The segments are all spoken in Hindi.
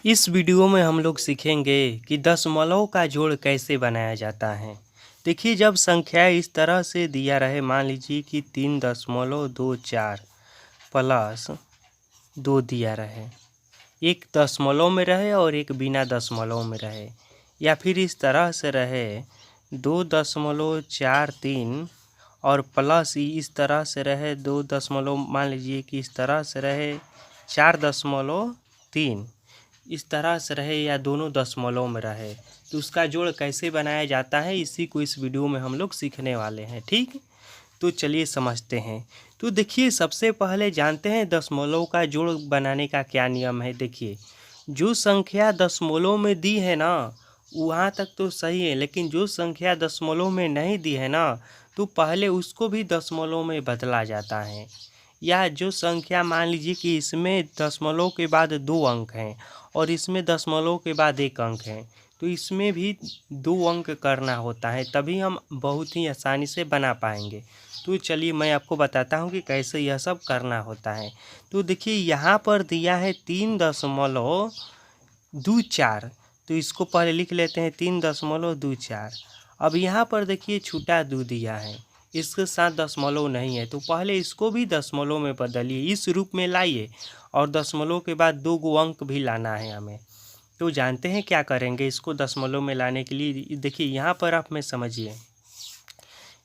इस वीडियो में हम लोग सीखेंगे कि दशमलव का जोड़ कैसे बनाया जाता है। देखिए, जब संख्या इस तरह से दिया रहे, मान लीजिए कि 3.24 प्लस 2 दिया रहे, एक दशमलव में रहे और एक बिना दशमलव में रहे, या फिर इस तरह से रहे 2.43 और प्लस इस तरह से रहे 2 दशमलव, मान लीजिए कि इस तरह से रहे 4.3, इस तरह से रहे या दोनों दशमलव में रहे, तो उसका जोड़ कैसे बनाया जाता है, इसी को इस वीडियो में हम लोग सीखने वाले हैं। ठीक, तो चलिए समझते हैं। तो देखिए, सबसे पहले जानते हैं दशमलव का जोड़ बनाने का क्या नियम है। देखिए, जो संख्या दशमलव में दी है ना, वहाँ तक तो सही है, लेकिन जो संख्या दशमलव में नहीं दी है ना, तो पहले उसको भी दशमलव में बदला जाता है। या जो संख्या, मान लीजिए कि इसमें दशमलव के बाद 2 अंक हैं और इसमें दशमलव के बाद 1 अंक है, तो इसमें भी 2 अंक करना होता है, तभी हम बहुत ही आसानी से बना पाएंगे। तो चलिए मैं आपको बताता हूँ कि कैसे यह सब करना होता है। तो देखिए, यहाँ पर दिया है 3.24, तो इसको पहले लिख लेते हैं 3.24। अब यहाँ पर देखिए छूटा 2 दिया है, इसके साथ दशमलव नहीं है, तो पहले इसको भी दशमलव में बदलिए, इस रूप में लाइए, और दशमलव के बाद 2 गो अंक भी लाना है हमें। तो जानते हैं क्या करेंगे इसको दशमलव में लाने के लिए। देखिए, यहाँ पर आप में समझिए,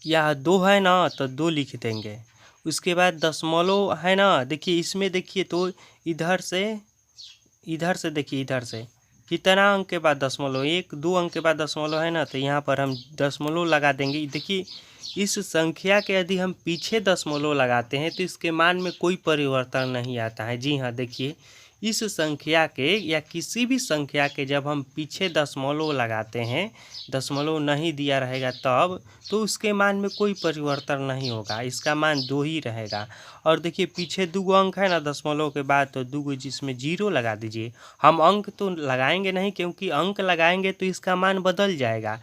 यह 2 है ना, तो 2 लिख देंगे। उसके बाद दशमलव है ना, देखिए इसमें देखिए, तो इधर से देखिए, इधर से कितना अंक के बाद दशमलव, 1 2 अंक के बाद दशमलव है ना, तो यहाँ पर हम दशमलव लगा देंगे। देखिए, इस संख्या के यदि हम पीछे दशमलव लगाते हैं तो इसके मान में कोई परिवर्तन नहीं आता है। जी हाँ, देखिए, इस संख्या के या किसी भी संख्या के जब हम पीछे दशमलव लगाते हैं, दशमलव नहीं दिया रहेगा तब, तो उसके मान में कोई परिवर्तन नहीं होगा, इसका मान 2 ही रहेगा। और देखिए, पीछे 2 अंक है ना दशमलव के बाद, तो 2 जिसमें 0 लगा दीजिए। हम अंक तो लगाएंगे नहीं, क्योंकि अंक लगाएंगे तो इसका मान बदल जाएगा,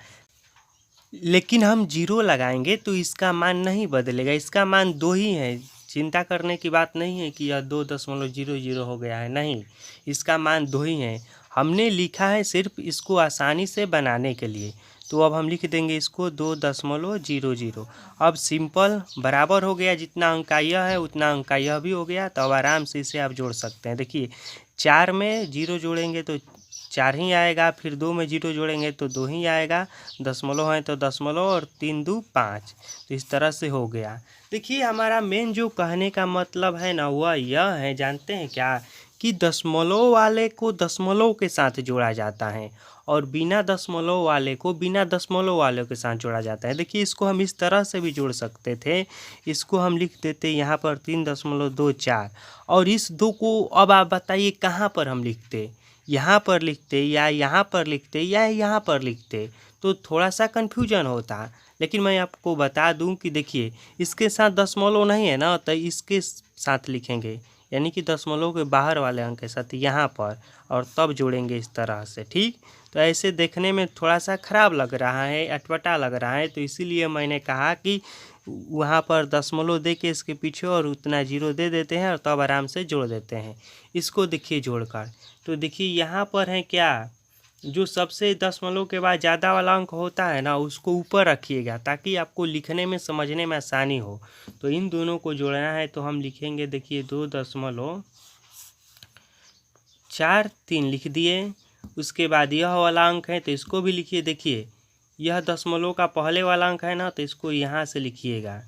लेकिन हम 0 लगाएंगे तो इसका मान नहीं बदलेगा, इसका मान 2 ही है। चिंता करने की बात नहीं है कि यह 2.00 हो गया है, नहीं, इसका मान 2 ही है। हमने लिखा है सिर्फ इसको आसानी से बनाने के लिए, तो अब हम लिख देंगे इसको 2.00। अब सिंपल बराबर हो गया, जितना अंक का यह है उतना अंक का यह भी हो गया, तो अब आराम से इसे आप जोड़ सकते हैं। देखिए, 4 में 0 जोड़ेंगे तो 4 ही आएगा, फिर 2 में 0 जोड़ेंगे तो 2 ही आएगा, दशमलव है तो दशमलव, और 3 2 5, तो इस तरह से हो गया। देखिए, हमारा मेन जो कहने का मतलब है ना, वह यह है, जानते हैं क्या, कि दशमलव वाले को दशमलव के साथ जोड़ा जाता है और बिना दशमलव वाले को बिना दशमलव वाले के साथ जोड़ा जाता है। देखिए, इसको हम इस तरह से भी जोड़ सकते थे, इसको हम लिख देते यहाँ पर 3.24, और इस 2 को अब आप बताइए कहाँ पर हम लिखते, यहाँ पर लिखते या यहाँ पर लिखते या यहाँ पर लिखते, तो थोड़ा सा कन्फ्यूजन होता। लेकिन मैं आपको बता दूं कि देखिए, इसके साथ दशमलव नहीं है ना, तो इसके साथ लिखेंगे, यानी कि दशमलव के बाहर वाले अंक के साथ यहाँ पर, और तब जोड़ेंगे इस तरह से। ठीक, तो ऐसे देखने में थोड़ा सा ख़राब लग रहा है, अटपटा लग रहा है, तो इसीलिए मैंने कहा कि वहाँ पर दशमलव दे के इसके पीछे और उतना 0 दे देते हैं और तब आराम से जोड़ देते हैं। इसको देखिए जोड़कर, तो देखिए यहाँ पर है क्या, जो सबसे दशमलव के बाद ज़्यादा वाला अंक होता है ना, उसको ऊपर रखिएगा ताकि आपको लिखने में समझने में आसानी हो। तो इन दोनों को जोड़ना है, तो हम लिखेंगे, देखिए 2.43 लिख दिए। उसके बाद यह वाला अंक है तो इसको भी लिखिए। देखिए, यह दशमलव का पहले वाला अंक है ना, तो इसको यहाँ से लिखिएगा,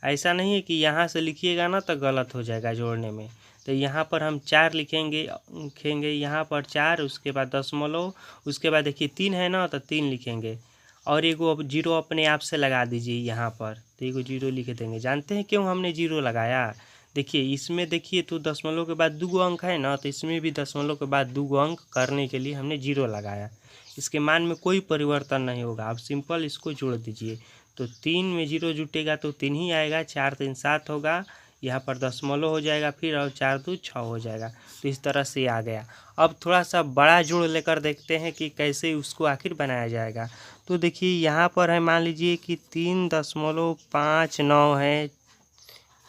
ऐसा नहीं है कि यहाँ से लिखिएगा ना तो गलत हो जाएगा जोड़ने में। तो यहाँ पर हम 4 लिखेंगे यहाँ पर 4, उसके बाद दशमलव, उसके बाद देखिए 3 है ना, तो 3 लिखेंगे, और एगो 0 अपने आप से लगा दीजिए यहाँ पर, तो एगो 0 लिख देंगे। जानते हैं क्यों हमने 0 लगाया? देखिए, इसमें देखिए तो दशमलव के बाद 2 गो अंक है ना, तो इसमें भी दशमलव के बाद 2 गो अंक करने के लिए हमने 0 लगाया। इसके मान में कोई परिवर्तन नहीं होगा, आप सिंपल इसको जोड़ दीजिए, तो 3 में 0 जुटेगा तो 3 ही आएगा, 4 3 7 होगा, यहाँ पर दशमलव हो जाएगा फिर, और 4 2 6 हो जाएगा। तो इस तरह से आ गया। अब थोड़ा सा बड़ा जोड़ लेकर देखते हैं कि कैसे उसको आखिर बनाया जाएगा। तो देखिए, यहाँ पर है, मान लीजिए कि 3.59 है,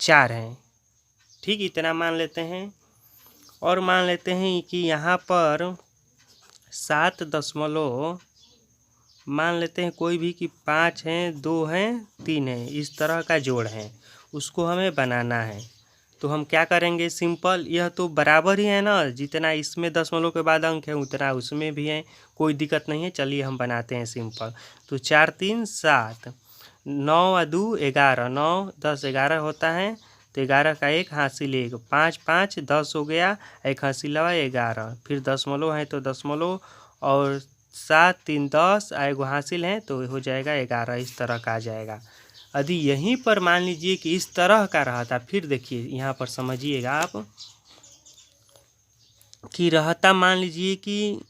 4 है, ठीक, इतना मान लेते हैं। और मान लेते हैं कि यहाँ पर 7 दशमलव मान लेते हैं कोई भी कि 5 हैं, 2 हैं, 3 हैं, इस तरह का जोड़ है, उसको हमें बनाना है। तो हम क्या करेंगे, सिंपल, यह तो बराबर ही है ना, जितना इसमें दशमलव के बाद अंक है उतना उसमें भी है, कोई दिक्कत नहीं है। चलिए हम बनाते हैं सिंपल। तो 4 3 7, 9 और 2 11, 9 10 11 होता है, तो 11 का एक हासिल 1, 5 5 10 हो गया, एक हासिल लगा 11, फिर दशमलव है तो दशमलव, और 7 3 10 एगो हासिल है तो हो जाएगा 11, इस तरह का आ जाएगा। यदि यहीं पर मान लीजिए कि इस तरह का रहता, फिर देखिए यहाँ पर समझिएगा आप कि रहता, मान लीजिए कि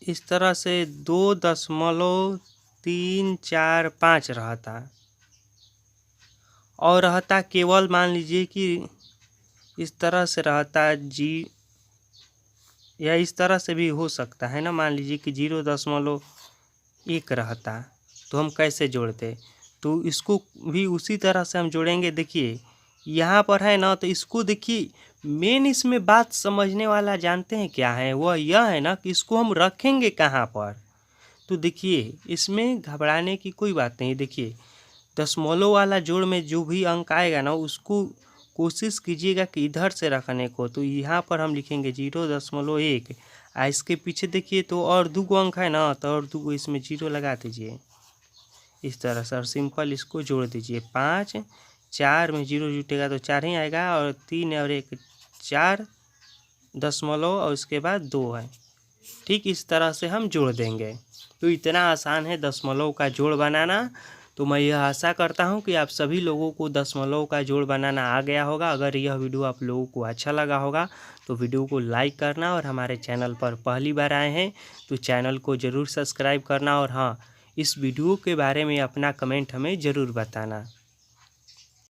इस तरह से 2.345 रहता, और रहता केवल मान लीजिए कि इस तरह से रहता जी, या इस तरह से भी हो सकता है ना, मान लीजिए कि 0.1 रहता, तो हम कैसे जोड़ते, तो इसको भी उसी तरह से हम जोड़ेंगे। देखिए यहाँ पर है ना, तो इसको देखिए, मेन इसमें बात समझने वाला जानते हैं क्या है, वह यह है ना कि इसको हम रखेंगे कहाँ पर। तो देखिए इसमें घबराने की कोई बात नहीं। देखिए दशमलव वाला जोड़ में जो भी अंक आएगा ना, उसको कोशिश कीजिएगा कि इधर से रखने को। तो यहाँ पर हम लिखेंगे 0.1, इसके पीछे देखिए तो और 2 अंक है ना, तो और 2 इसमें 0 लगा दीजिए इस तरह से, और सिंपल इसको जोड़ दीजिए। 5 4 में 0 जुटेगा तो 4 ही आएगा, और 3 और 1 4 दशमलव, और उसके बाद 2 है। ठीक इस तरह से हम जोड़ देंगे। तो इतना आसान है दशमलव का जोड़ बनाना। तो मैं यह आशा करता हूं कि आप सभी लोगों को दशमलव का जोड़ बनाना आ गया होगा। अगर यह वीडियो आप लोगों को अच्छा लगा होगा तो वीडियो को लाइक करना, और हमारे चैनल पर पहली बार आए हैं तो चैनल को ज़रूर सब्सक्राइब करना, और हाँ, इस वीडियो के बारे में अपना कमेंट हमें ज़रूर बताना।